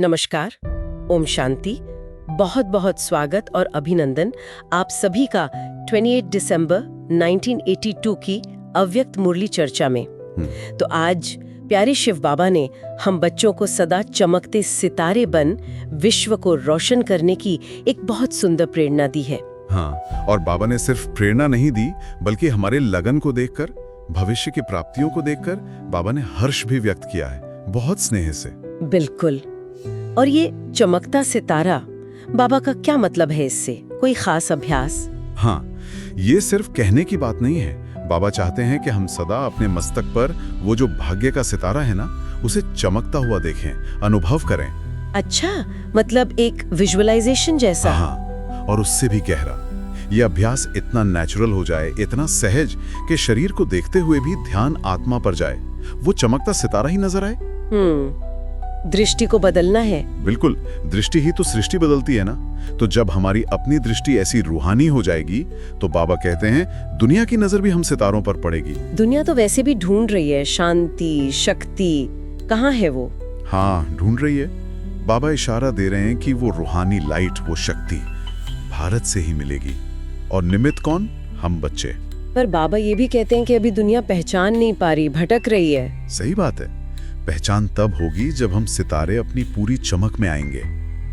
नमस्कार, ओम शांति। बहुत बहुत स्वागत और अभिनंदन आप सभी का 28 दिसंबर 1982 की अव्यक्त मुरली चर्चा में। तो आज प्यारे शिव बाबा ने हम बच्चों को सदा चमकते सितारे बन विश्व को रोशन करने की एक बहुत सुंदर प्रेरणा दी है। हाँ, और बाबा ने सिर्फ प्रेरणा नहीं दी बल्कि हमारे लगन को देखकर, भविष्य की प्राप्तियों को देखकर बाबा ने हर्ष भी व्यक्त किया है, बहुत स्नेह से। बिल्कुल। और ये चमकता सितारा बाबा का क्या मतलब है? इससे कोई खास अभ्यास? हाँ, ये सिर्फ कहने की बात नहीं है। बाबा चाहते हैं कि हम सदा अपने मस्तक पर वो जो भाग्य का सितारा है ना, उसे चमकता हुआ देखें, अनुभव करें। अच्छा, मतलब एक विजुअलाइजेशन जैसा? हाँ, और उससे भी गहरा। ये अभ्यास इतना नेचुरल हो जाए, इतना सहज कि शरीर को देखते हुए भी ध्यान आत्मा पर जाए, वो चमकता सितारा ही नजर आए। दृष्टि को बदलना है। बिल्कुल, दृष्टि ही तो सृष्टि बदलती है ना। तो जब हमारी अपनी दृष्टि ऐसी रूहानी हो जाएगी तो बाबा कहते हैं दुनिया की नजर भी हम सितारों पर पड़ेगी। दुनिया तो वैसे भी ढूंढ रही है शांति, शक्ति, कहाँ है वो? हाँ, ढूंढ रही है। बाबा इशारा दे रहे हैं कि वो रूहानी लाइट, वो शक्ति भारत से ही मिलेगी। और निमित्त कौन? हम बच्चे। पर बाबा ये भी कहते हैं कि अभी दुनिया पहचान नहीं पा रही, भटक रही है। सही बात है। पहचान तब होगी जब हम सितारे अपनी पूरी चमक में आएंगे,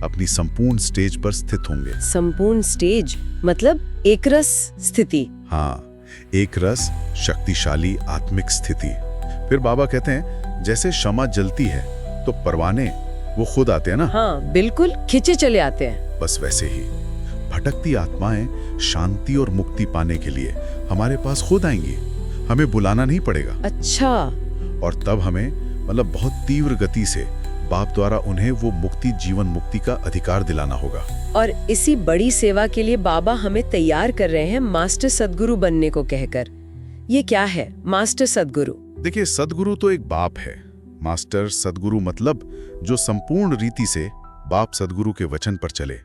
अपनी संपूर्ण स्टेज पर स्थित होंगे। संपूर्ण स्टेज मतलब एक रस स्थिति? हाँ, एक रस, शक्तिशाली आत्मिक स्थिति। फिर बाबा कहते हैं जैसे शमा जलती है तो परवाने वो खुद आते हैं ना। हाँ बिल्कुल, खिंचे चले आते हैं। बस वैसे ही भटकती आत्माएं शांति और मुक्ति पाने के लिए हमारे पास खुद आएंगी, हमें बुलाना नहीं पड़ेगा। अच्छा। और तब हमें बहुत तीव्र गति से बाप द्वारा उन्हें वो मुक्ति, जीवन मुक्ति का अधिकार दिलाना होगा। और इसी बड़ी सेवा के लिए बाबा हमें तैयार कर रहे हैं मास्टर सदगुरु बनने को कहकर। ये क्या है मास्टर सदगुरु? देखिए, सदगुरु तो एक बाप है। मास्टर सदगुरु मतलब जो संपूर्ण रीति से बाप सदगुरु के वचन पर चले,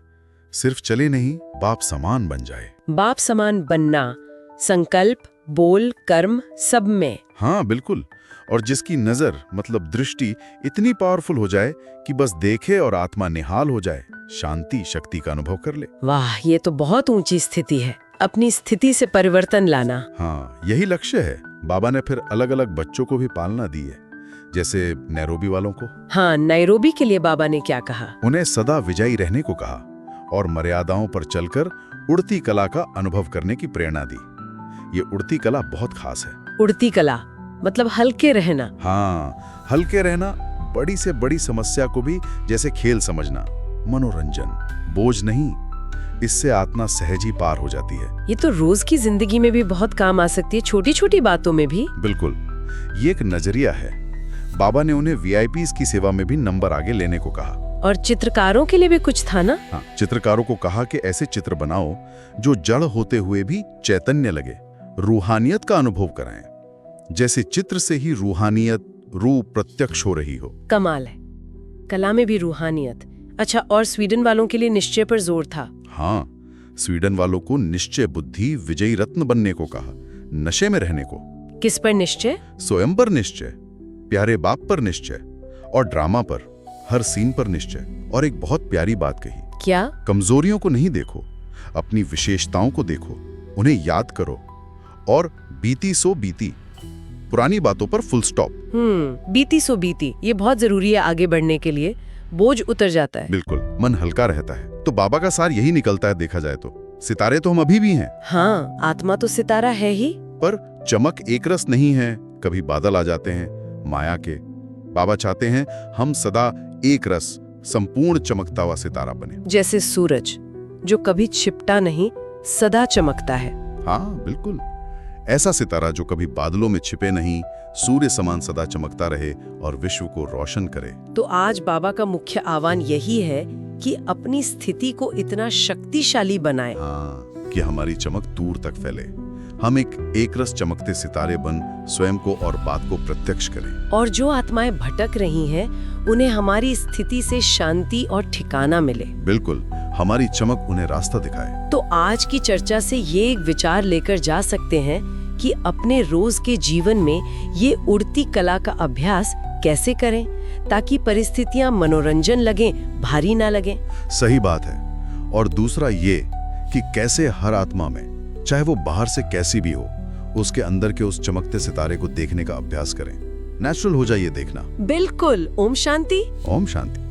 सिर्फ चले नहीं, बाप समान बन जाए। बाप समान बनना संकल्प, बोल, कर्म सब में। हाँ बिल्कुल। और जिसकी नजर मतलब दृष्टि इतनी पावरफुल हो जाए कि बस देखे और आत्मा निहाल हो जाए, शांति शक्ति का अनुभव कर ले। वाह, ये तो बहुत ऊंची स्थिति है, अपनी स्थिति से परिवर्तन लाना। हाँ, यही लक्ष्य है। बाबा ने फिर अलग अलग बच्चों को भी पालना दी है, जैसे नैरोबी वालों को। हाँ, नैरोबी के लिए बाबा ने क्या कहा? उन्हें सदा विजयी रहने को कहा और मर्यादाओं पर चलकर उड़ती कला का अनुभव करने की प्रेरणा दी। ये उड़ती कला बहुत खास है। उड़ती कला मतलब हल्के रहना? हाँ, हल्के रहना, बड़ी से बड़ी समस्या को भी जैसे खेल समझना, मनोरंजन, बोझ नहीं। इससे आत्मा सहज ही पार हो जाती है। ये तो रोज की जिंदगी में भी बहुत काम आ सकती है, छोटी छोटी बातों में भी। बिल्कुल, ये एक नजरिया है। बाबा ने उन्हें वीआईपीज़ की सेवा में भी नंबर आगे लेने को कहा। और चित्रकारों के लिए भी कुछ था ना? हाँ, चित्रकारों को कहा कि ऐसे चित्र बनाओ जो जड़ होते हुए भी चैतन्य लगे, रूहानियत का अनुभव कराएं, जैसे चित्र से ही रूहानियत, रूह प्रत्यक्ष हो रही हो। कमाल है, कला में भी रूहानियत। अच्छा, और स्वीडन वालों के लिए निश्चय पर जोर था? हाँ, स्वीडन वालों को निश्चय बुद्धि, विजयी रत्न बनने को कहा, नशे में रहने को। किस पर निश्चय? स्वयं पर निश्चय, प्यारे बाप पर निश्चय, और ड्रामा पर, हर सीन पर निश्चय। और एक बहुत प्यारी बात कही। क्या? कमजोरियों को नहीं देखो, अपनी विशेषताओं को देखो, उन्हें याद करो, और बीती सो बीती, पुरानी बातों पर फुल स्टॉप। बीती सो बीती, ये बहुत जरूरी है आगे बढ़ने के लिए, बोझ उतर जाता है। बिल्कुल, मन हल्का रहता है। तो बाबा का सार यही निकलता है, देखा जाए तो। सितारे तो हम अभी भी हैं। हाँ, आत्मा तो सितारा है ही, पर चमक एक रस नहीं है, कभी बादल आ जाते हैं माया के। बाबा चाहते हैं हम सदा एक रस, संपूर्ण चमकता हुआ सितारा बने, जैसे सूरज जो कभी छिपता नहीं, सदा चमकता है। हाँ बिल्कुल, ऐसा सितारा जो कभी बादलों में छिपे नहीं, सूर्य समान सदा चमकता रहे और विश्व को रोशन करे। तो आज बाबा का मुख्य आह्वान यही है कि अपनी स्थिति को इतना शक्तिशाली बनाएं। हाँ, कि हमारी चमक दूर तक फैले। हम एक रस चमकते सितारे बन स्वयं को और बात को प्रत्यक्ष करें। और जो आत्माएं भटक रही हैं, उन्हें हमारी स्थिति से शांति और ठिकाना मिले। बिल्कुल, हमारी चमक उन्हें रास्ता दिखाए। तो आज की चर्चा से ये एक विचार लेकर जा सकते हैं कि अपने रोज के जीवन में ये उड़ती कला का अभ्यास कैसे करें, ताकि परिस्थितियां मनोरंजन लगें, भारी ना लगें। सही बात है। और दूसरा ये कि कैसे हर आत्मा में, चाहे वो बाहर से कैसी भी हो, उसके अंदर के उस चमकते सितारे को देखने का अभ्यास करें। नेचुरल हो जाए ये देखना। बिल्कुल। ओम शांति। ओम शांति।